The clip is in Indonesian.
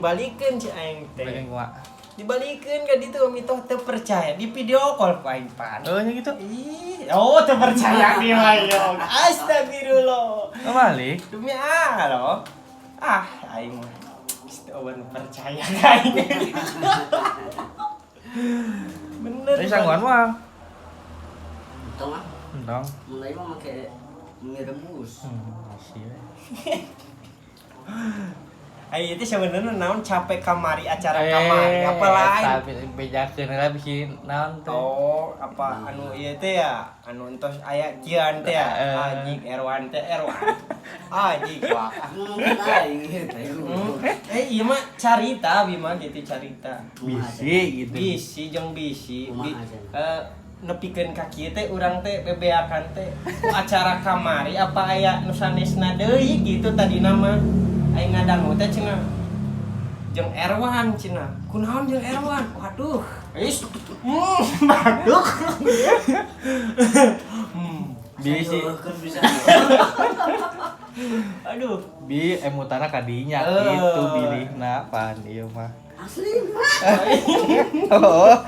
Balikeun ci aing teh. Balikin gua. Dibalikeun ka ditu mitoh teu percaya di video call ku aing pan. Oh nya gitu. Ih, oh teu percaya di mayong. Astagfirullah. Oh balik. Demi Allah. Ah, aing mah teu percaya ka aing. Bener. Tapi sangguan mah. Entong ah. Entong. Mulai mah make mie rebus. Masih. Ayo itu sebenarnya naon capek kamari acara kamari apa lain? Tapi bejakeun heula bisi naon teh. Oh, apa anu ieu teh ya? Anu entos aya kian teh ya. Anjing Erwan teh Erwan. Anjing wah. Mungkin aing teh. Iya mah carita bima gitu carita. Bisi gitu. Bisi jeung bisi. Kumaha cenah? Nepikeun ka kieu teh urang teh bebeakan teh acara kamari apa aya nu sanesna deui gitu tadi nama. Aing ngadangu teh cenah jeung Erwan cenah. Kunaon jeung Erwan? Waduh, geus. Baduk. Bisi. Kan bisa. Aduh, Bi emutana kadinya gitu bilihna pan ieu mah. Asli. Oh.